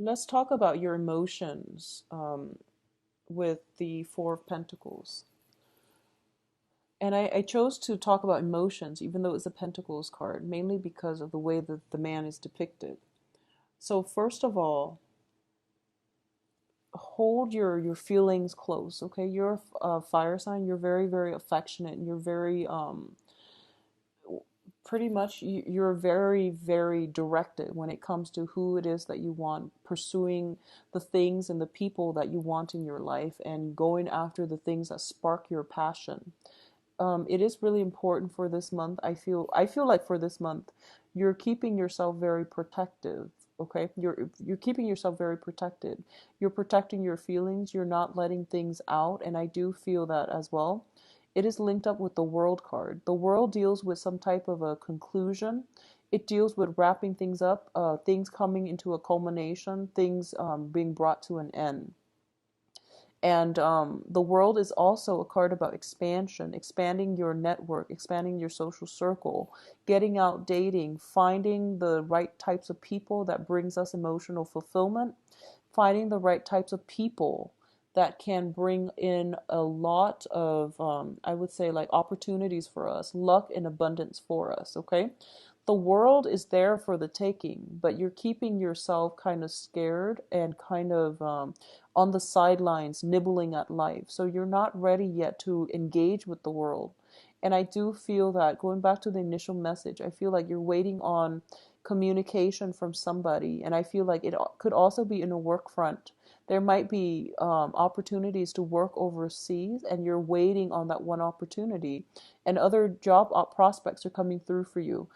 Let's talk about your emotions with the Four of Pentacles. And I chose to talk about emotions, even though it's a Pentacles card, mainly because of the way that the man is depicted. So first of all, hold your feelings close, okay? You're a fire sign. You're very, very affectionate. You're very pretty much you're very, very directed when it comes to who it is that you want, pursuing the things and the people that you want in your life, and going after the things that spark your passion. It is really important for this month. I feel like for this month you're keeping yourself very protective. Okay, you're keeping yourself very protected. You're protecting your feelings. You're not letting things out, and I do feel that as well. It is linked up with the World card. The World deals with some type of a conclusion. It deals with wrapping things up, things coming into a culmination, things being brought to an end. And the World is also a card about expansion, expanding your network, expanding your social circle, getting out dating, finding the right types of people that brings us emotional fulfillment, finding the right types of people that can bring in a lot of, I would say, like opportunities for us, luck and abundance for us, okay? The world is there for the taking, but you're keeping yourself kind of scared and kind of on the sidelines, nibbling at life. So you're not ready yet to engage with the world. And I do feel that, going back to the initial message, I feel like you're waiting on communication from somebody. And I feel like it could also be in a work front. There might be opportunities to work overseas, and you're waiting on that one opportunity, and other job prospects are coming through for you.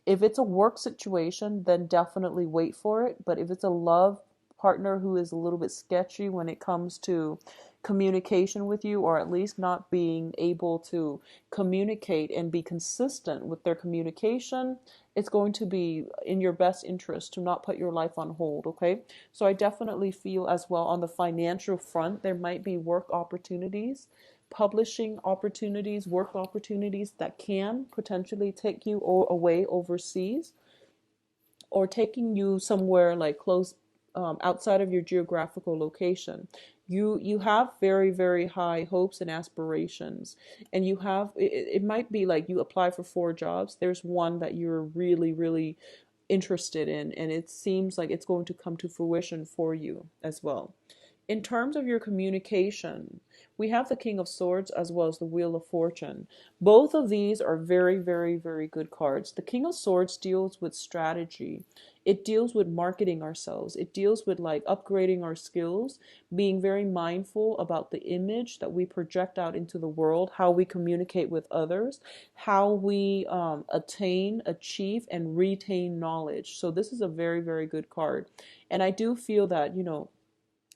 If it's a work situation, then definitely wait for it. But if it's a love partner who is a little bit sketchy when it comes to communication with you, or at least not being able to communicate and be consistent with their communication, it's going to be in your best interest to not put your life on hold, okay? So I definitely feel as well on the financial front, there might be work opportunities, publishing opportunities, work opportunities that can potentially take you away overseas, or taking you somewhere like close, outside of your geographical location. You have very, very high hopes and aspirations, and you have it might be like you apply for four jobs. There's one that you're really, really interested in, and it seems like it's going to come to fruition for you as well. In terms of your communication, we have the King of Swords as well as the Wheel of Fortune. Both of these are very, very, very good cards. The King of Swords deals with strategy. It deals with marketing ourselves. It deals with like upgrading our skills, being very mindful about the image that we project out into the world, how we communicate with others, how we attain, achieve, and retain knowledge. So this is a very, very good card. And I do feel that,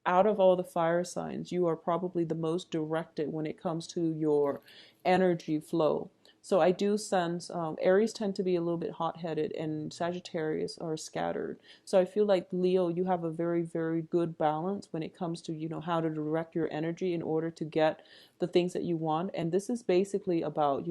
out of all the fire signs, you are probably the most directed when it comes to your energy flow. So I do sense Aries tend to be a little bit hot-headed, and Sagittarius are scattered. So I feel like Leo, you have a very, very good balance when it comes to, how to direct your energy in order to get the things that you want. And this is basically about,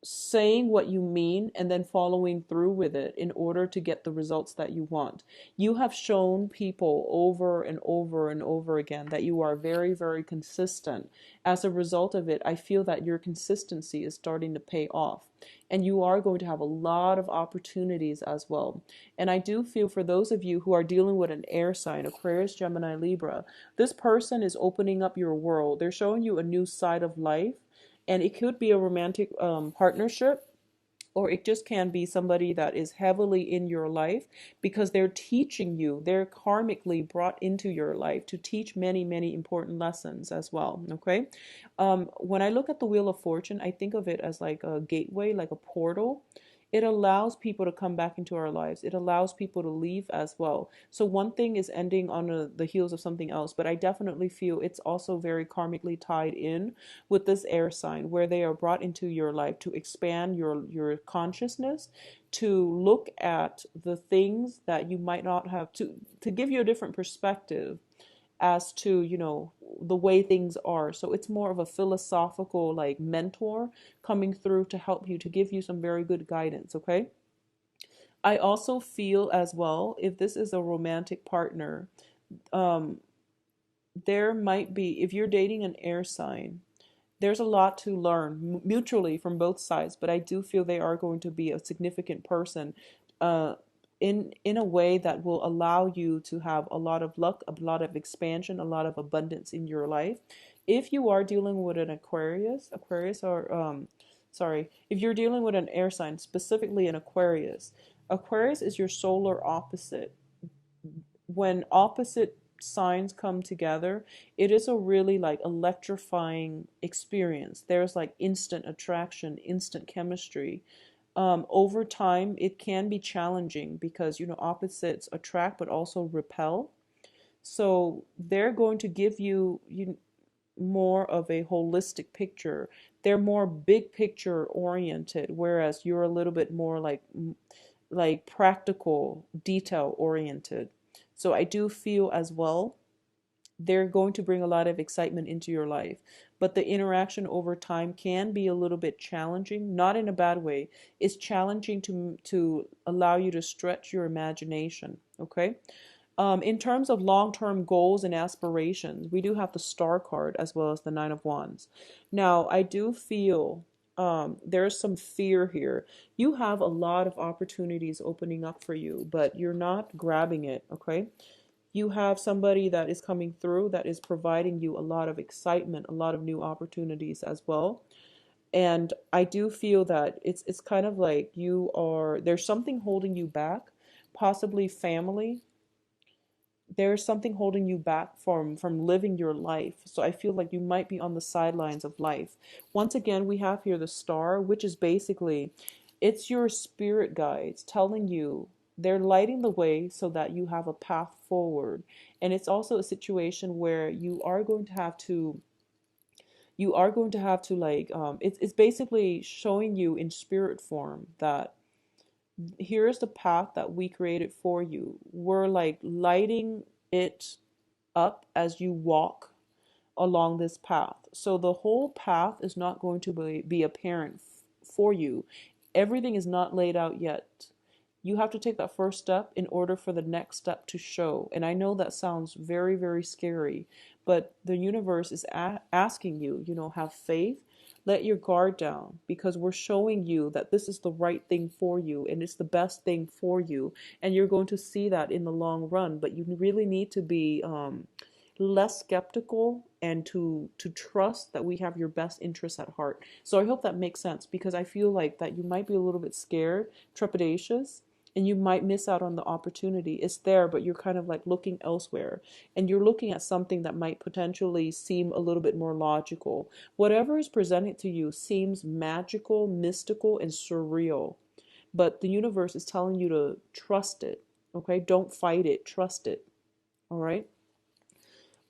saying what you mean and then following through with it in order to get the results that you want. You have shown people over and over and over again that you are very, very consistent. As a result of it, I feel that your consistency is starting to pay off. And you are going to have a lot of opportunities as well. And I do feel for those of you who are dealing with an air sign, Aquarius, Gemini, Libra, this person is opening up your world. They're showing you a new side of life, and it could be a romantic partnership, or it just can be somebody that is heavily in your life because they're teaching you. They're karmically brought into your life to teach many, many important lessons as well. Okay. When I look at the Wheel of Fortune, I think of it as like a gateway, like a portal. It allows people to come back into our lives. It allows people to leave as well. So one thing is ending on the heels of something else, but I definitely feel it's also very karmically tied in with this air sign, where they are brought into your life to expand your consciousness, to look at the things that you might not have, to give you a different perspective as to, the way things are. So it's more of a philosophical like mentor coming through to help you, to give you some very good guidance. Okay. I also feel as well, if this is a romantic partner, um, there might be, if you're dating an air sign, there's a lot to learn mutually from both sides, but I do feel they are going to be a significant person, uh, in a way that will allow you to have a lot of luck, a lot of expansion, a lot of abundance in your life. If you are dealing with an Aquarius or sorry, if you're dealing with an air sign, specifically an Aquarius, Aquarius is your solar opposite. When opposite signs come together, it is a really like electrifying experience. There's like instant attraction, instant chemistry. Over time, it can be challenging because, opposites attract but also repel. So they're going to give you more of a holistic picture. They're more big picture oriented, whereas you're a little bit more like practical, detail oriented. So I do feel as well they're going to bring a lot of excitement into your life. But the interaction over time can be a little bit challenging, not in a bad way. It's challenging to allow you to stretch your imagination, okay? In terms of long-term goals and aspirations, we do have the Star card as well as the Nine of Wands. Now, I do feel there's some fear here. You have a lot of opportunities opening up for you, but you're not grabbing it, okay? You have somebody that is coming through that is providing you a lot of excitement, a lot of new opportunities as well. And I do feel that it's kind of like there's something holding you back, possibly family. There's something holding you back from living your life. So I feel like you might be on the sidelines of life. Once again, we have here the Star, which is basically, it's your spirit guides telling you, they're lighting the way so that you have a path forward. And it's also a situation where you are going to have to like, it's basically showing you in spirit form that here's the path that we created for you. We're like lighting it up as you walk along this path. So the whole path is not going to be apparent for you. Everything is not laid out yet. You have to take that first step in order for the next step to show. And I know that sounds very, very scary, but the universe is asking you, have faith, let your guard down, because we're showing you that this is the right thing for you and it's the best thing for you. And you're going to see that in the long run, but you really need to be less skeptical and to trust that we have your best interests at heart. So I hope that makes sense, because I feel like that you might be a little bit scared, trepidatious, and you might miss out on the opportunity. It's there, but you're kind of like looking elsewhere, and you're looking at something that might potentially seem a little bit more logical. Whatever is presented to you seems magical, mystical, and surreal, but the universe is telling you to trust it. Okay, don't fight it, trust it. All right.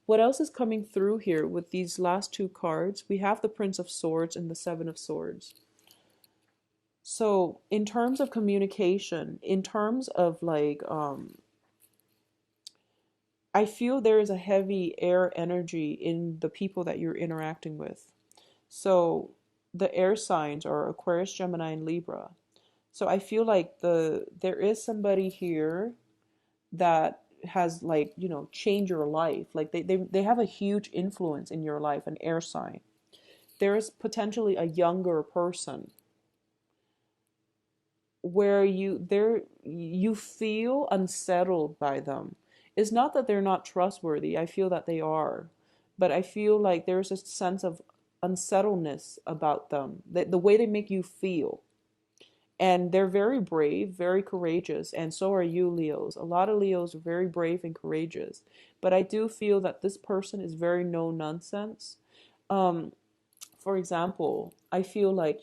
What else is coming through here with these last two cards? We have the Prince of Swords and the Seven of Swords. So in terms of communication, in terms of like, I feel there is a heavy air energy in the people that you're interacting with. So the air signs are Aquarius, Gemini, and Libra. So I feel like there is somebody here that has like, changed your life. Like they have a huge influence in your life, an air sign. There is potentially a younger person where you feel unsettled by them. It's not that they're not trustworthy. I feel that they are. But I feel like there's a sense of unsettledness about them. The way they make you feel. And they're very brave, very courageous, and so are you, Leos. A lot of Leos are very brave and courageous. But I do feel that this person is very no nonsense. For example, I feel like,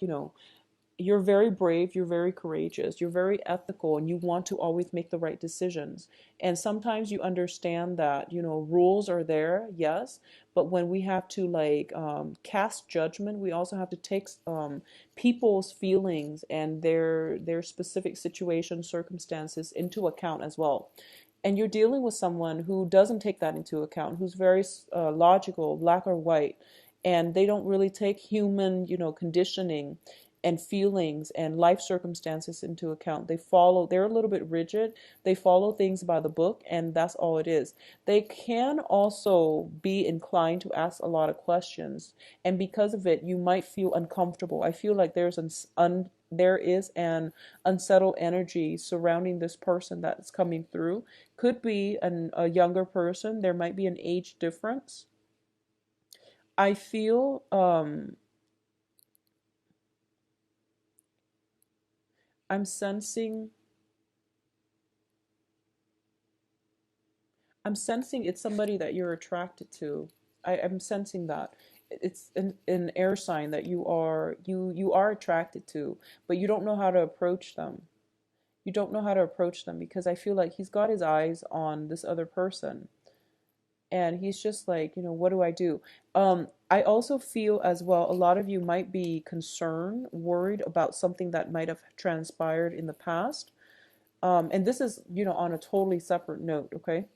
you're very brave, you're very courageous, you're very ethical, and you want to always make the right decisions. And sometimes you understand that, rules are there, yes, but when we have to like cast judgment, we also have to take people's feelings and their specific situation, circumstances into account as well. And you're dealing with someone who doesn't take that into account, who's very logical, black or white, and they don't really take human, conditioning and feelings and life circumstances into account. They're a little bit rigid. They follow things by the book, and that's all it is. They can also be inclined to ask a lot of questions, and because of it, you might feel uncomfortable. I feel like there is an unsettled energy surrounding this person that's coming through. Could be a younger person. There might be an age difference. I feel I'm sensing I'm sensing it's somebody that you're attracted to. I'm sensing that. It's an air sign that you are attracted to, but you don't know how to approach them. You don't know how to approach them because I feel like he's got his eyes on this other person. And he's just like, what do I do? I also feel as well, a lot of you might be concerned, worried about something that might have transpired in the past. And this is, on a totally separate note, okay?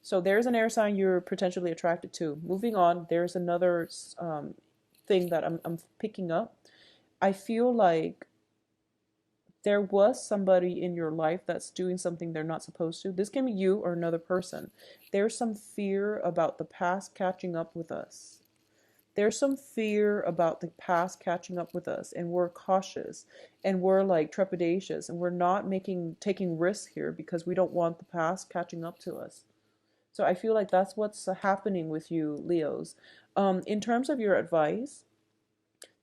So there's an air sign you're potentially attracted to. Moving on, there's another thing that I'm picking up. I feel like there was somebody in your life that's doing something they're not supposed to. This can be you or another person. There's some fear about the past catching up with us. There's some fear about the past catching up with us, and we're cautious and we're like trepidatious and we're not taking risks here because we don't want the past catching up to us. So I feel like that's what's happening with you, Leos. In terms of your advice,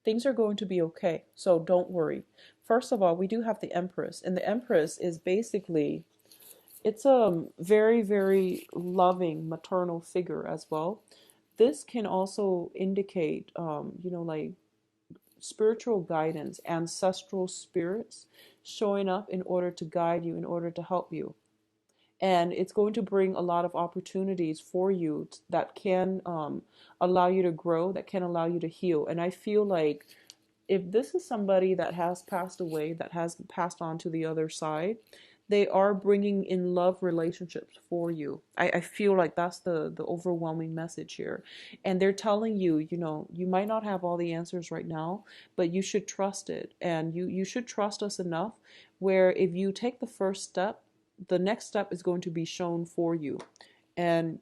things are going to be okay. So don't worry. First of all, we do have the Empress, and the Empress is basically, it's a very, very loving maternal figure as well. This can also indicate, like spiritual guidance, ancestral spirits showing up in order to guide you, in order to help you. And it's going to bring a lot of opportunities for you that can allow you to grow, that can allow you to heal. And I feel like if this is somebody that has passed away, that has passed on to the other side, they are bringing in love relationships for you. I feel like that's the overwhelming message here. And they're telling you, you might not have all the answers right now, but you should trust it. And you should trust us enough where if you take the first step, the next step is going to be shown for you. And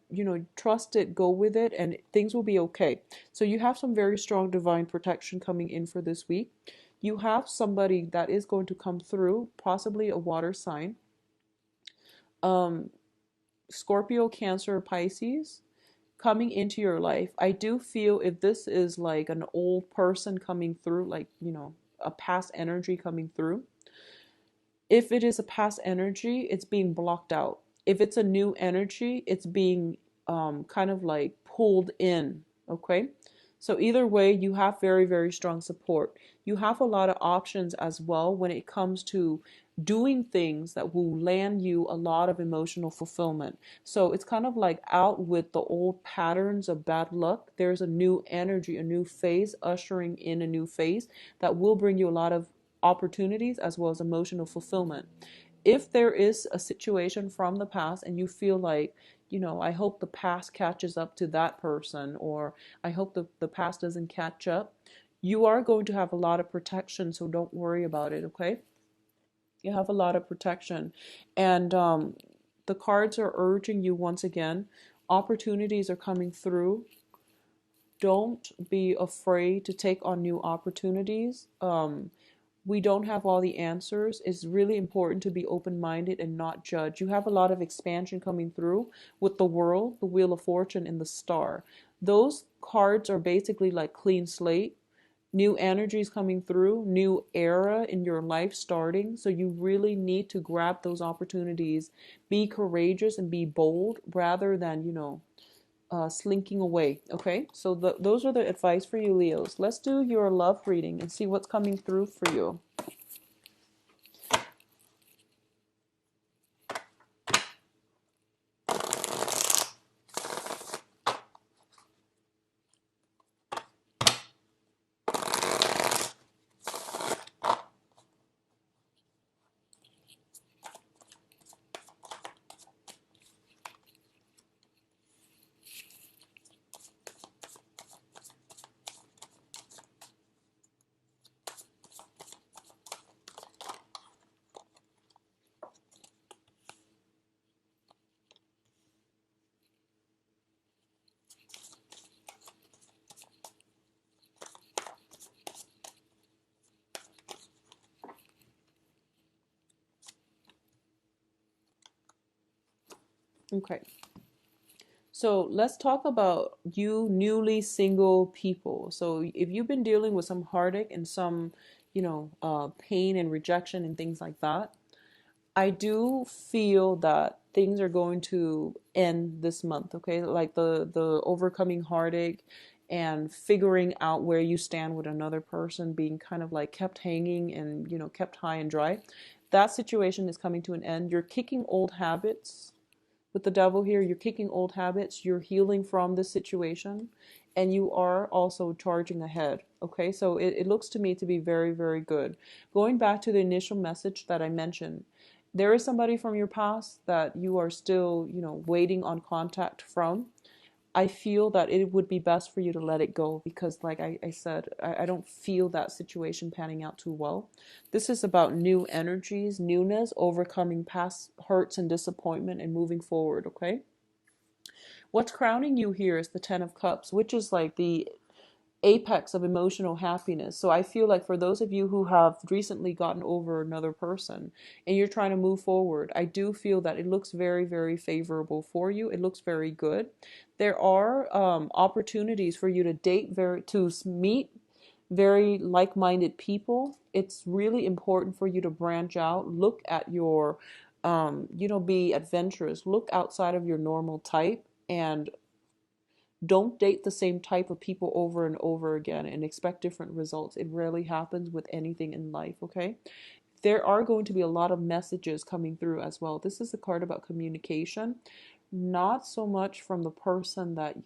trust it, go with it, and things will be okay. So you have some very strong divine protection coming in for this week. You have somebody that is going to come through, possibly a water sign, Scorpio, Cancer, Pisces, coming into your life. I do feel if this is like an old person coming through, like a past energy coming through, if it is a past energy, it's being blocked out. If it's a new energy, it's being kind of like pulled in. Okay. So either way, you have very, very strong support. You have a lot of options as well when it comes to doing things that will land you a lot of emotional fulfillment. So it's kind of like out with the old patterns of bad luck. There's a new energy, a new phase, ushering in a new phase that will bring you a lot of opportunities as well as emotional fulfillment. If there is a situation from the past and you feel like, I hope the past catches up to that person, or I hope the past doesn't catch up, you are going to have a lot of protection, so don't worry about it, okay? You have a lot of protection. And the cards are urging you once again, opportunities are coming through. Don't be afraid to take on new opportunities. We don't have all the answers. It's really important to be open-minded and not judge. You have a lot of expansion coming through with the World, the Wheel of Fortune, and the Star. Those cards are basically like clean slate, new energies coming through, new era in your life starting. So you really need to grab those opportunities, be courageous and be bold rather than, slinking away. Okay, so those are the advice for you, Leos. Let's do your love reading and see what's coming through for you. Okay. So let's talk about you newly single people. So if you've been dealing with some heartache and some, pain and rejection and things like that, I do feel that things are going to end this month, okay? Like the overcoming heartache and figuring out where you stand with another person, being kind of like kept hanging and, kept high and dry. That situation is coming to an end. You're kicking old habits with the devil here. You're kicking old habits. You're healing from this situation, and you are also charging ahead. Okay, so it looks to me to be very, very good. Going back to the initial message that I mentioned, there is somebody from your past that you are still, waiting on contact from. I feel that it would be best for you to let it go because, like I said, I don't feel that situation panning out too well. This is about new energies, newness, overcoming past hurts and disappointment, and moving forward, okay? What's crowning you here is the Ten of Cups, which is like the apex of emotional happiness. So I feel like for those of you who have recently gotten over another person and you're trying to move forward, I do feel that it looks very, very favorable for you. It looks very good. There are opportunities for you to to meet very like-minded people. It's really important for you to branch out, look at your, be adventurous, look outside of your normal type, and don't date the same type of people over and over again and expect different results. It rarely happens with anything in life, okay? There are going to be a lot of messages coming through as well. This is a card about communication, not so much from the person that,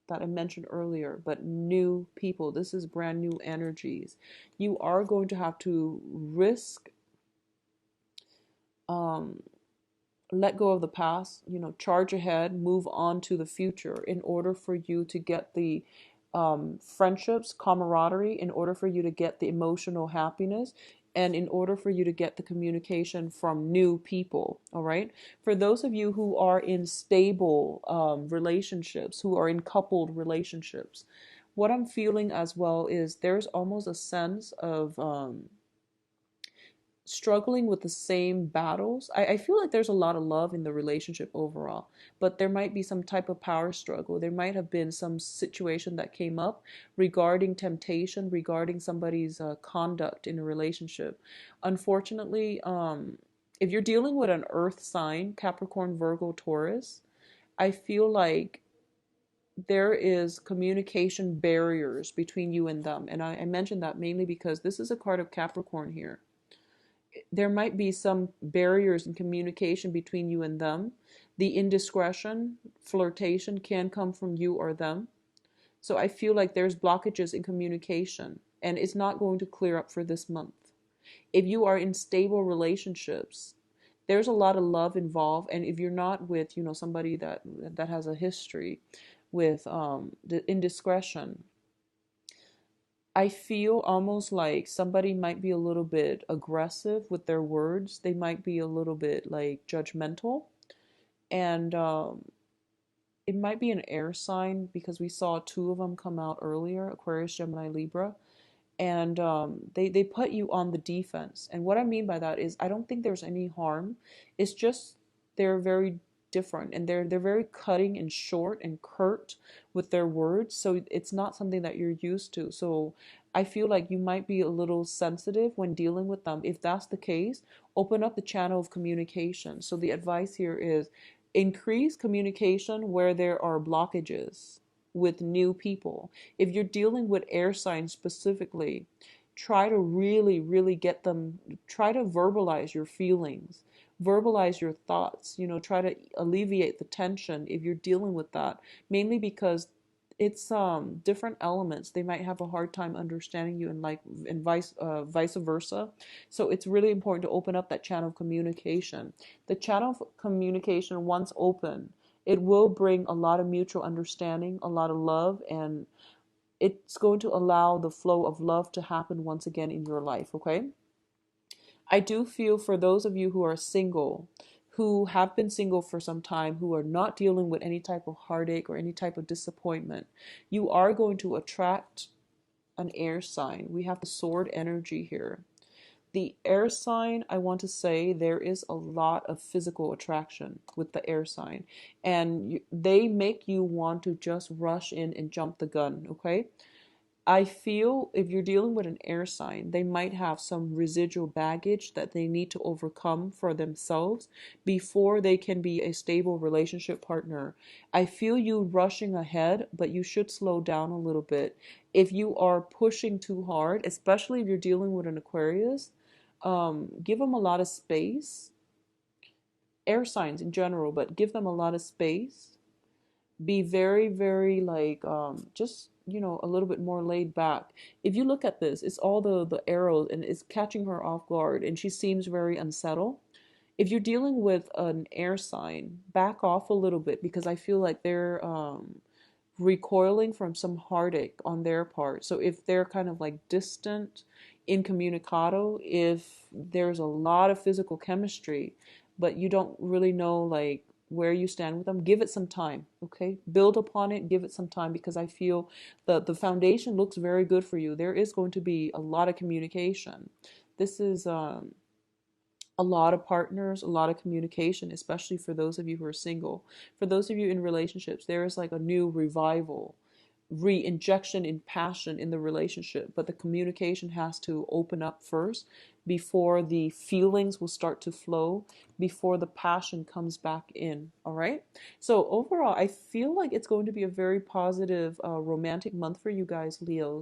that I mentioned earlier, but new people. This is brand new energies. You are going to have to risk um, let go of the past, charge ahead, move on to the future in order for you to get the friendships, camaraderie, in order for you to get the emotional happiness, and in order for you to get the communication from new people. All right. For those of you who are in stable relationships, who are in coupled relationships, what I'm feeling as well is there's almost a sense of struggling with the same battles. I feel like there's a lot of love in the relationship overall, but there might be some type of power struggle. There might have been some situation that came up regarding temptation, regarding somebody's conduct in a relationship. Unfortunately, if you're dealing with an earth sign, Capricorn, Virgo, Taurus, I feel like there is communication barriers between you and them. And I mentioned that mainly because this is a card of Capricorn here. There might be some barriers in communication between you and them. The indiscretion, flirtation can come from you or them. So I feel like there's blockages in communication and it's not going to clear up for this month. If you are in stable relationships, there's a lot of love involved, and if you're not with, somebody that has a history with the indiscretion, I feel almost like somebody might be a little bit aggressive with their words. They might be a little bit like judgmental. And it might be an air sign because we saw two of them come out earlier, Aquarius, Gemini, Libra. And they put you on the defense. And what I mean by that is I don't think there's any harm. It's just they're very different and they're very cutting and short and curt with their words. So it's not something that you're used to. So I feel like you might be a little sensitive when dealing with them. If that's the case, open up the channel of communication. So the advice here is increase communication where there are blockages with new people. If you're dealing with air signs specifically, try to really, really get them, try to verbalize your feelings, verbalize your thoughts, try to alleviate the tension if you're dealing with that, mainly because it's different elements. They might have a hard time understanding you and vice versa. So it's really important to open up that channel of communication. The channel of communication, once open, it will bring a lot of mutual understanding, a lot of love, and it's going to allow the flow of love to happen once again in your life, okay? I do feel for those of you who are single, who have been single for some time, who are not dealing with any type of heartache or any type of disappointment, you are going to attract an air sign. We have the sword energy here. The air sign, I want to say there is a lot of physical attraction with the air sign, and they make you want to just rush in and jump the gun, okay? I feel if you're dealing with an air sign, they might have some residual baggage that they need to overcome for themselves before they can be a stable relationship partner. I feel you rushing ahead, but you should slow down a little bit. If you are pushing too hard, especially if you're dealing with an Aquarius, give them a lot of space. Air signs in general, but give them a lot of space. Be very, very like just a little bit more laid back. If you look at this, it's all the arrows and it's catching her off guard, and she seems very unsettled. If you're dealing with an air sign, back off a little bit, because I feel like they're recoiling from some heartache on their part. So if they're kind of like distant, incommunicado, if there's a lot of physical chemistry, but you don't really know like where you stand with them, give it some time, okay? Build upon it, give it some time, because I feel the foundation looks very good for you. There is going to be a lot of communication. This is a lot of partners, a lot of communication, especially for those of you who are single. For those of you in relationships, there is like a new revival, re-injection in passion in the relationship, but the communication has to open up first before the feelings will start to flow, before the passion comes back in. All right. So overall, I feel like it's going to be a very positive romantic month for you guys, Leos.